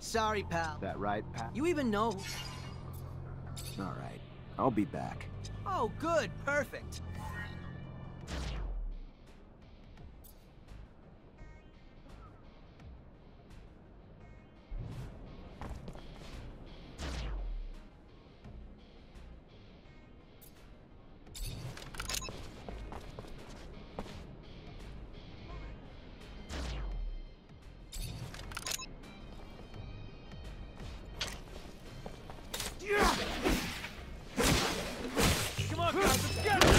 Sorry, pal. That right, Pat? You even know... Alright, I'll be back. Oh, good. Perfect. Come on, guys, let's get it!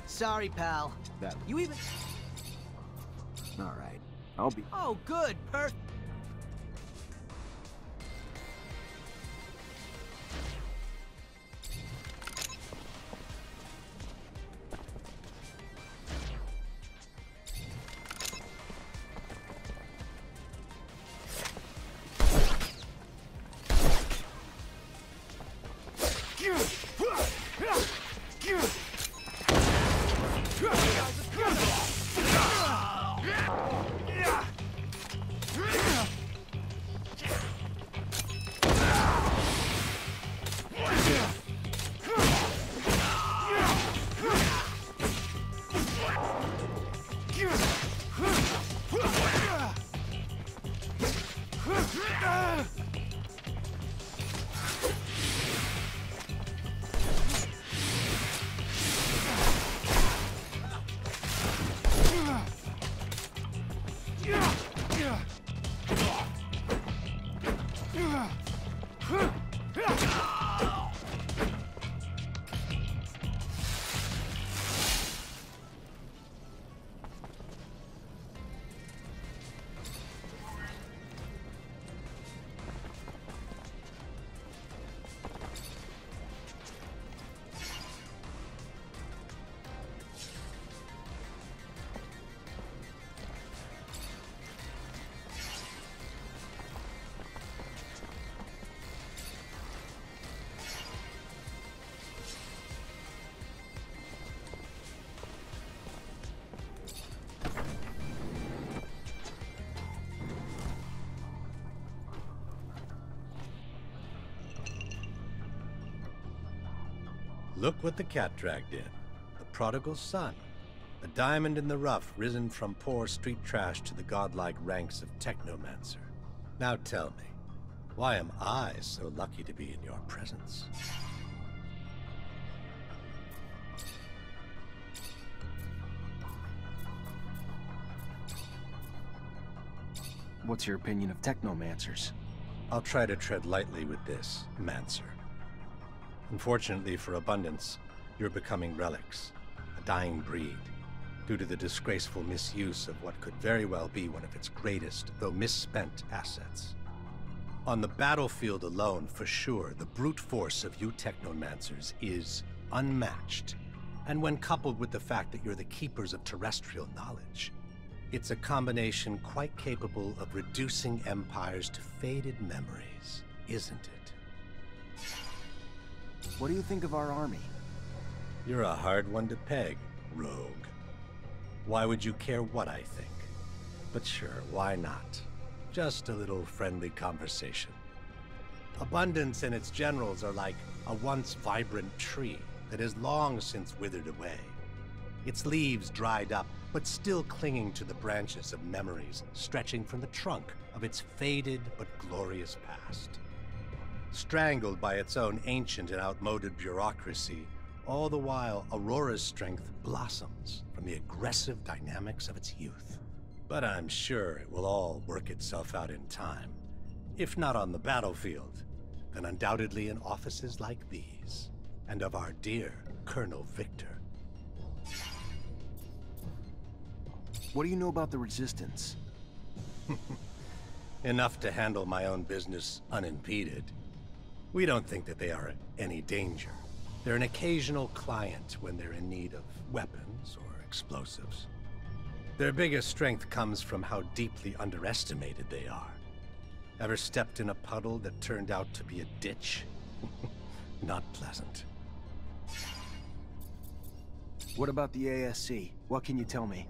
Sorry, pal. That... You even... Alright, I'll be... Oh, good. Perfect. Look what the cat dragged in. The prodigal son. A diamond in the rough, risen from poor street trash to the godlike ranks of Technomancer. Now tell me, why am I so lucky to be in your presence? What's your opinion of Technomancers? I'll try to tread lightly with this, Mancer. Unfortunately for Abundance, you're becoming relics, a dying breed, due to the disgraceful misuse of what could very well be one of its greatest, though misspent, assets. On the battlefield alone, for sure, the brute force of you Technomancers is unmatched. And when coupled with the fact that you're the keepers of terrestrial knowledge, it's a combination quite capable of reducing empires to faded memories, isn't it? What do you think of our army? You're a hard one to peg, rogue. Why would you care what I think? But sure, why not? Just a little friendly conversation. Abundance and its generals are like a once vibrant tree that has long since withered away. Its leaves dried up, but still clinging to the branches of memories stretching from the trunk of its faded but glorious past. Strangled by its own ancient and outmoded bureaucracy, all the while Aurora's strength blossoms from the aggressive dynamics of its youth. But I'm sure it will all work itself out in time. If not on the battlefield, then undoubtedly in offices like these, and of our dear Colonel Victor. What do you know about the Resistance? Enough to handle my own business unimpeded. We don't think that they are any danger. They're an occasional client when they're in need of weapons or explosives. Their biggest strength comes from how deeply underestimated they are. Ever stepped in a puddle that turned out to be a ditch? Not pleasant. What about the ASC? What can you tell me?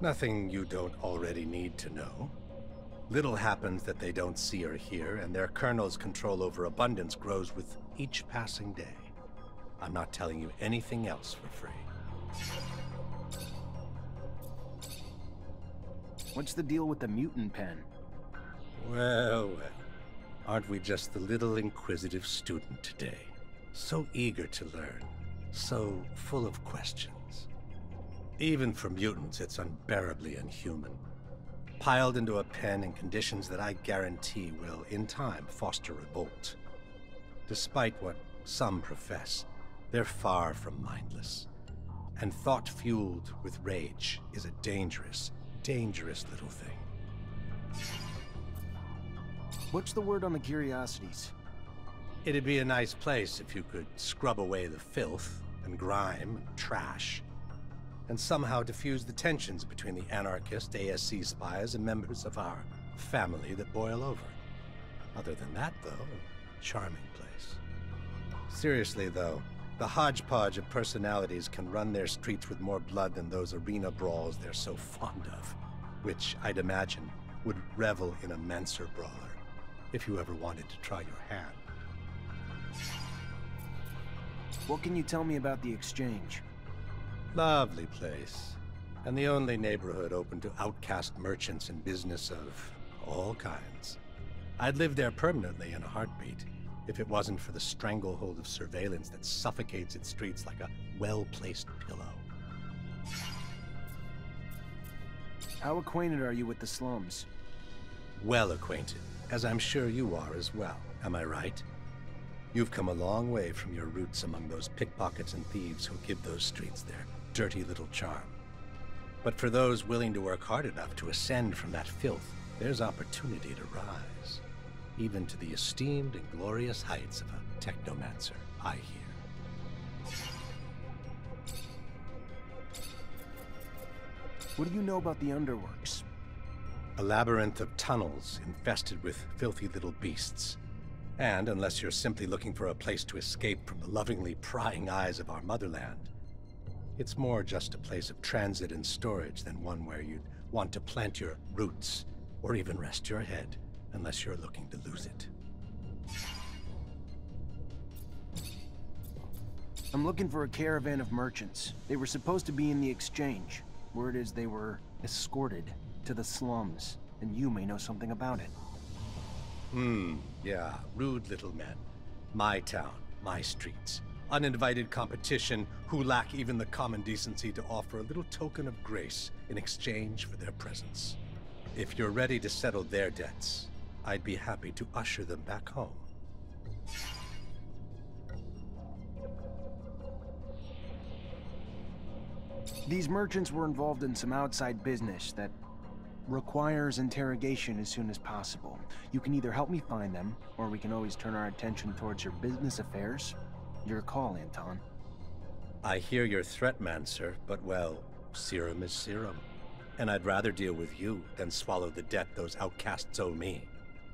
Nothing you don't already need to know. Little happens that they don't see or hear, and their colonel's control over abundance grows with each passing day. I'm not telling you anything else for free. What's the deal with the mutant pen? Well, well. Aren't we just the little inquisitive student today? So eager to learn, so full of questions. Even for mutants, it's unbearably inhuman. Piled into a pen in conditions that I guarantee will, in time, foster revolt. Despite what some profess, they're far from mindless. And thought-fueled with rage is a dangerous, dangerous little thing. What's the word on the Curiosities? It'd be a nice place if you could scrub away the filth and grime and trash, and somehow diffuse the tensions between the anarchist ASC spies and members of our family that boil over. Other than that, though, a charming place. Seriously, though, the hodgepodge of personalities can run their streets with more blood than those arena brawls they're so fond of, which, I'd imagine, would revel in a Mancer brawler, if you ever wanted to try your hand. What can you tell me about the Exchange? Lovely place, and the only neighborhood open to outcast merchants and business of all kinds. I'd live there permanently in a heartbeat, if it wasn't for the stranglehold of surveillance that suffocates its streets like a well-placed pillow. How acquainted are you with the slums? Well acquainted, as I'm sure you are as well, am I right? You've come a long way from your roots among those pickpockets and thieves who give those streets their dirty little charm. But for those willing to work hard enough to ascend from that filth, there's opportunity to rise, even to the esteemed and glorious heights of a Technomancer, I hear. What do you know about the Underworks? A labyrinth of tunnels infested with filthy little beasts. And unless you're simply looking for a place to escape from the lovingly prying eyes of our motherland, it's more just a place of transit and storage than one where you'd want to plant your roots or even rest your head, unless you're looking to lose it. I'm looking for a caravan of merchants. They were supposed to be in the Exchange. Word is they were escorted to the slums, and you may know something about it. Yeah, rude little men. My town, my streets. Uninvited competition who lack even the common decency to offer a little token of grace in exchange for their presence. If you're ready to settle their debts, I'd be happy to usher them back home. These merchants were involved in some outside business that requires interrogation as soon as possible. You can either help me find them, or we can always turn our attention towards your business affairs. Your call, Anton. I hear your threat, Mancer, but well, serum is serum. And I'd rather deal with you than swallow the debt those outcasts owe me.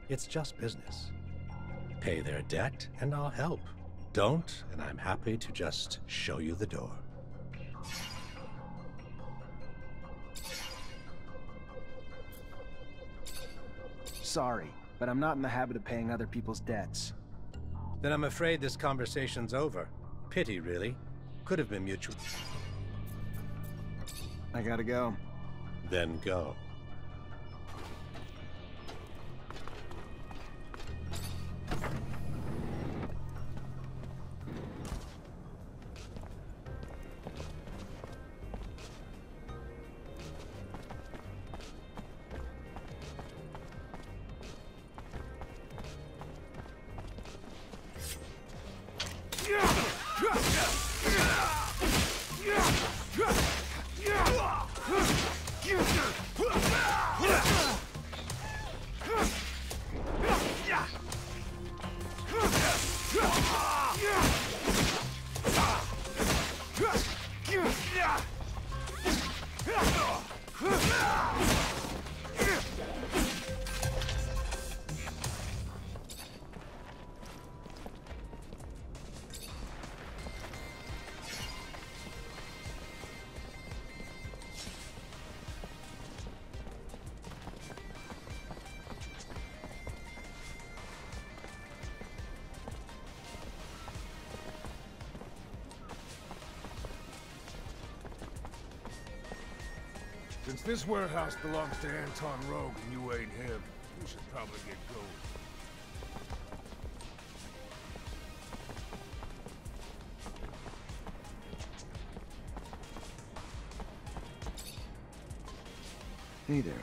It's just business. Pay their debt, and I'll help. Don't, and I'm happy to just show you the door. Sorry, but I'm not in the habit of paying other people's debts. Then I'm afraid this conversation's over. Pity, really. Could have been mutual. I gotta go. Then go. Since this warehouse belongs to Anton Rogue and you ain't him, you should probably get going. Hey there.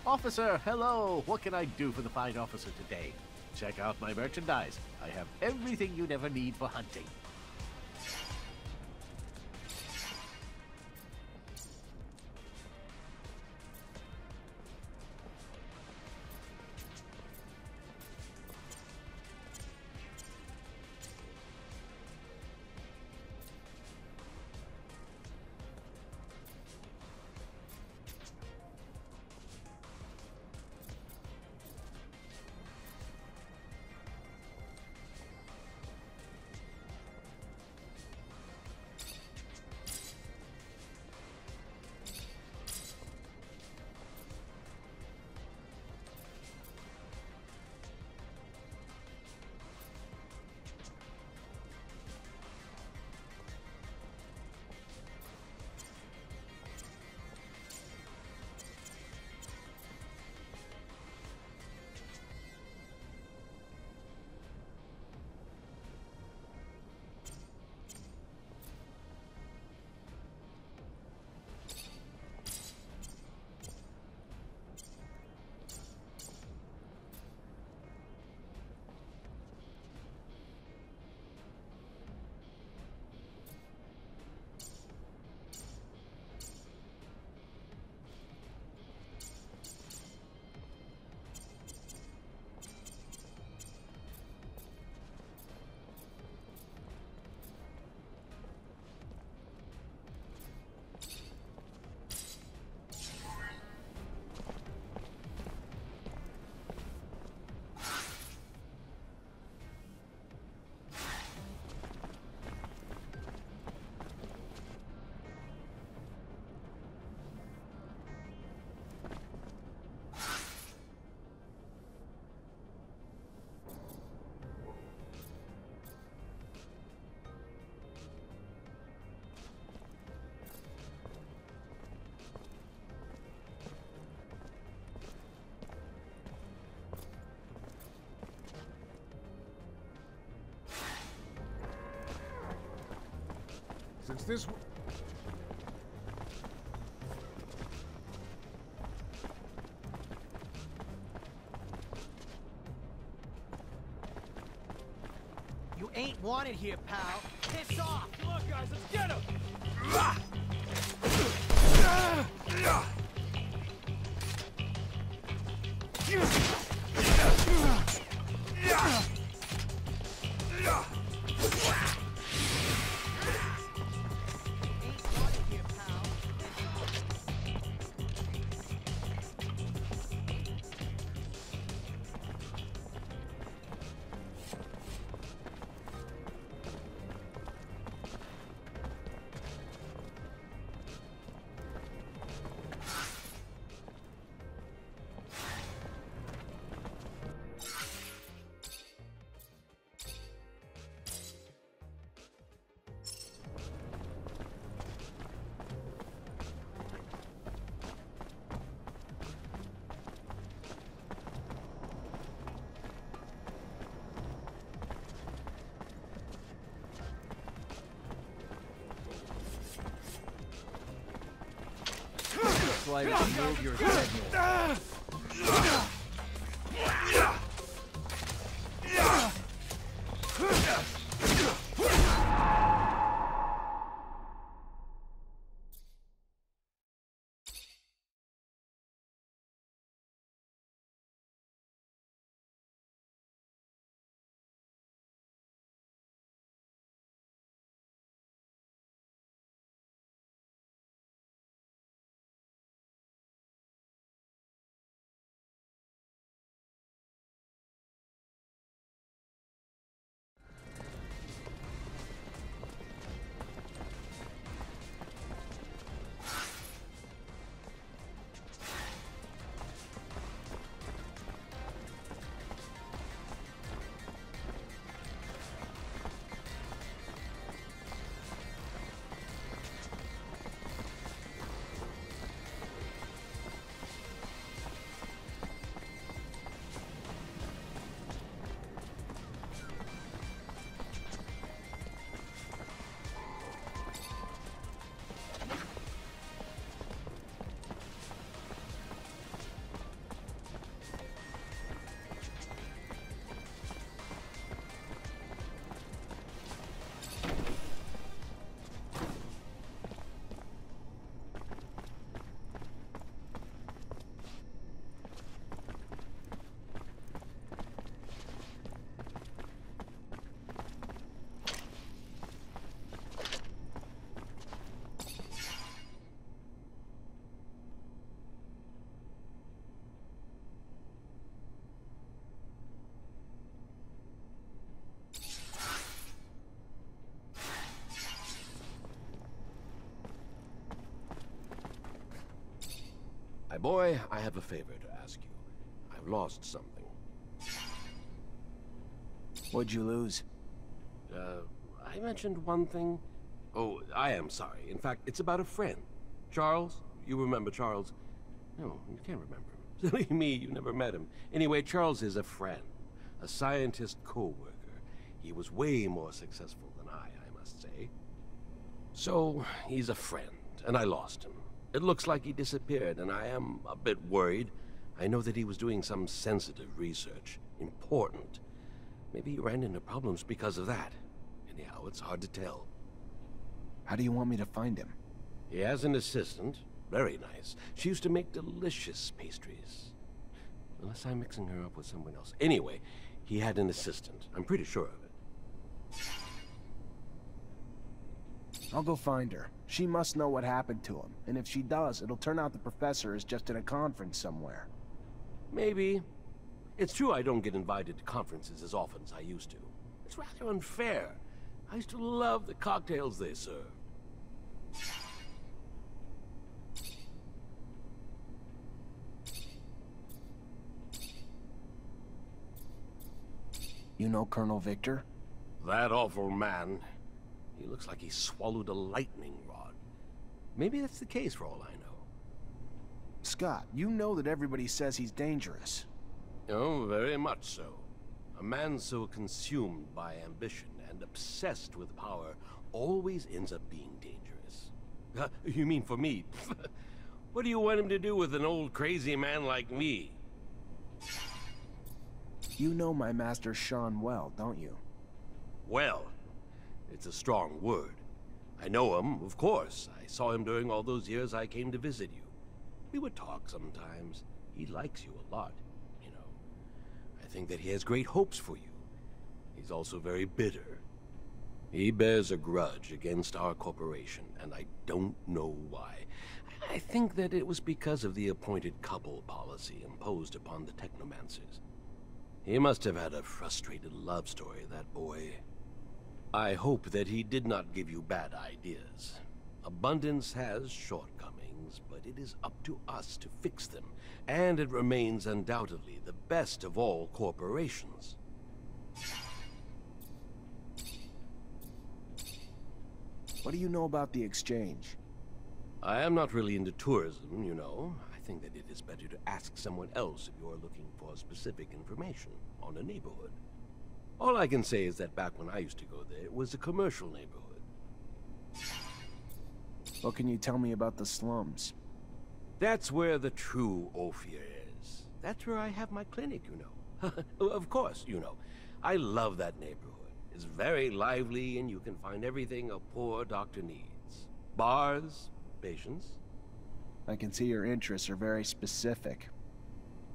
Officer, hello! What can I do for the fine officer today? Check out my merchandise. I have everything you'd ever need for hunting. Since this... You ain't wanted here, pal. Piss off! Come on, guys, let's get him! Ain't wanted here, pal. So I remove your signal. My boy, I have a favor to ask you. I've lost something. What'd you lose? I mentioned one thing. Oh, I am sorry. In fact, it's about a friend. Charles? You remember Charles? No, you can't remember him. Silly me, you never met him. Anyway, Charles is a friend. A scientist co-worker. He was way more successful than I must say. So, he's a friend, and I lost him. It looks like he disappeared, and I am a bit worried. I know that he was doing some sensitive research. Important. Maybe he ran into problems because of that. Anyhow, it's hard to tell. How do you want me to find him? He has an assistant. Very nice. She used to make delicious pastries. Unless I'm mixing her up with someone else. Anyway, he had an assistant. I'm pretty sure of it. I'll go find her. She must know what happened to him. And if she does, it'll turn out the professor is just at a conference somewhere. Maybe. It's true I don't get invited to conferences as often as I used to. It's rather unfair. I used to love the cocktails they serve. You know Colonel Victor? That awful man. He looks like he swallowed a lightning rod. Maybe that's the case for all I know. Scott, you know that everybody says he's dangerous. Oh, very much so. A man so consumed by ambition and obsessed with power always ends up being dangerous. You mean for me? What do you want him to do with an old crazy man like me? You know my master Sean well, don't you? Well, it's a strong word. I know him, of course. I saw him during all those years I came to visit you. We would talk sometimes. He likes you a lot, you know. I think that he has great hopes for you. He's also very bitter. He bears a grudge against our corporation, and I don't know why. I think that it was because of the appointed couple policy imposed upon the Technomancers. He must have had a frustrated love story, that boy. I hope that he did not give you bad ideas. Abundance has shortcomings, but it is up to us to fix them, and it remains undoubtedly the best of all corporations. What do you know about the exchange? I am not really into tourism, you know. I think that it is better to ask someone else if you are looking for specific information on a neighborhood. All I can say is that back when I used to go there, it was a commercial neighborhood. What can you tell me about the slums? That's where the true Ophir is. That's where I have my clinic, you know. Of course, you know. I love that neighborhood. It's very lively, and you can find everything a poor doctor needs. Bars, patients. I can see your interests are very specific.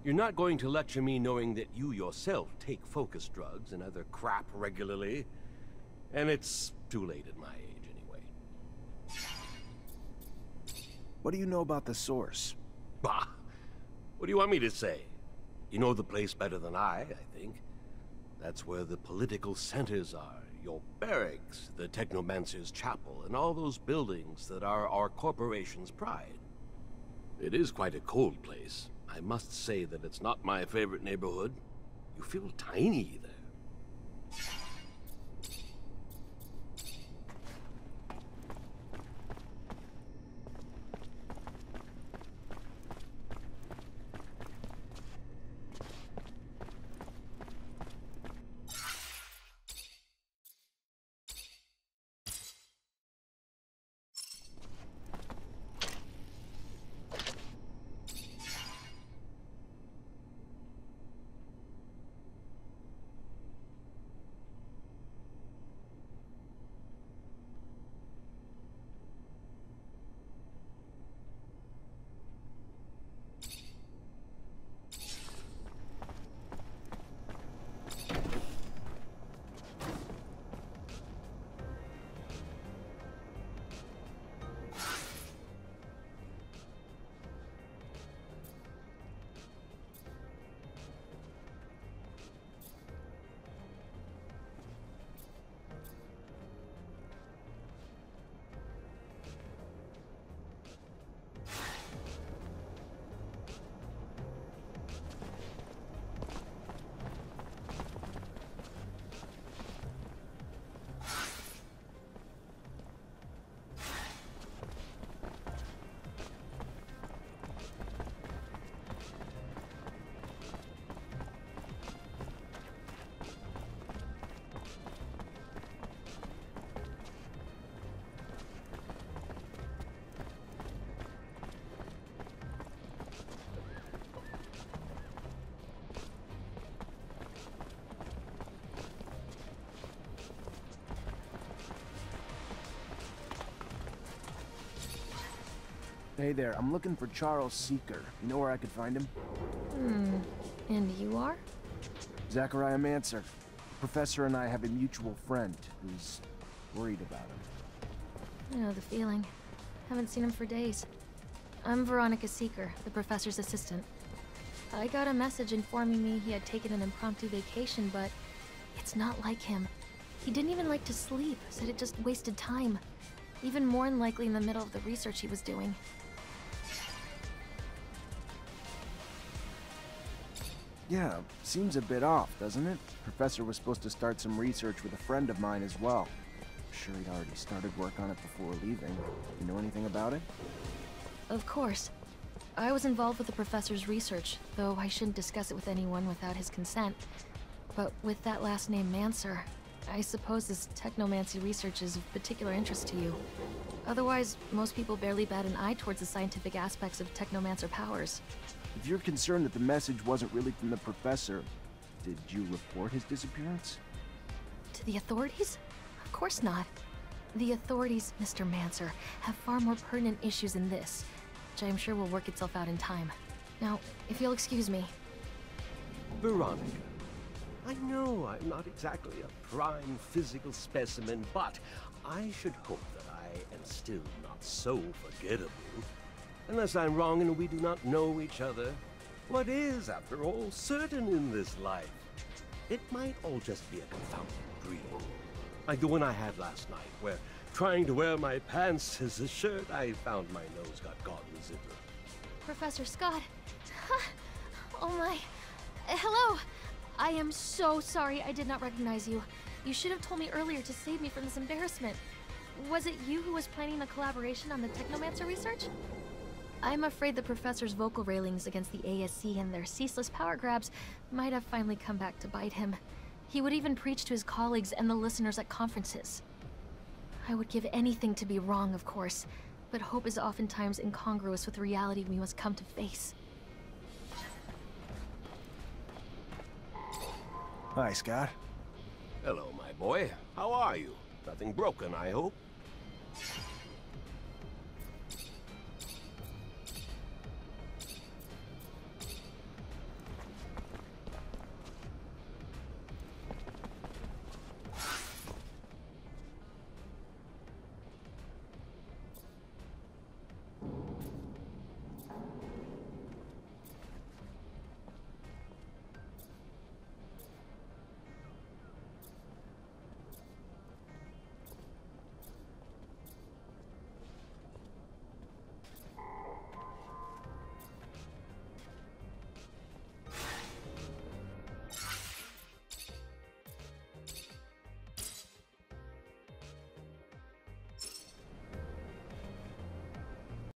You're not going to lecture me knowing that you yourself take focus drugs and other crap regularly. And it's too late at my age, anyway. What do you know about the source? Bah! What do you want me to say? You know the place better than I think. That's where the political centers are. Your barracks, the Technomancer's chapel, and all those buildings that are our corporation's pride. It is quite a cold place. I must say that it's not my favorite neighborhood. You feel tiny there. Hey there, I'm looking for Charles Seeker. You know where I could find him? And you are? Zachariah Mancer. Professor and I have a mutual friend who's worried about him. I know the feeling. Haven't seen him for days. I'm Veronica Seeker, the professor's assistant. I got a message informing me he had taken an impromptu vacation, but it's not like him. He didn't even like to sleep, said it just wasted time. Even more unlikely in the middle of the research he was doing. Yeah, seems a bit off, doesn't it? Professor was supposed to start some research with a friend of mine as well. Sure he'd already started work on it before leaving. You know anything about it? Of course. I was involved with the professor's research, though I shouldn't discuss it with anyone without his consent. But with that last name, Mancer, I suppose this Technomancy research is of particular interest to you. Otherwise, most people barely bat an eye towards the scientific aspects of Technomancer powers. If you're concerned that the message wasn't really from the professor, did you report his disappearance? To the authorities? Of course not. The authorities, Mr. Mancer, have far more pertinent issues than this, which I'm sure will work itself out in time. Now, if you'll excuse me. Veronica, I know I'm not exactly a prime physical specimen, but I should hope that I am still not so forgettable. Unless I'm wrong and we do not know each other, what is, after all, certain in this life? It might all just be a confounded dream. Like the one I had last night, where, trying to wear my pants as a shirt, I found my nose got caught in the zipper. Professor Scott. Oh my. Hello. I am so sorry I did not recognize you. You should have told me earlier to save me from this embarrassment. Was it you who was planning the collaboration on the Technomancer research? I'm afraid the professor's vocal railings against the ASC and their ceaseless power grabs might have finally come back to bite him. He would even preach to his colleagues and the listeners at conferences. I would give anything to be wrong, of course, but hope is oftentimes incongruous with the reality we must come to face. Hi, Scott. Hello, my boy. How are you? Nothing broken, I hope?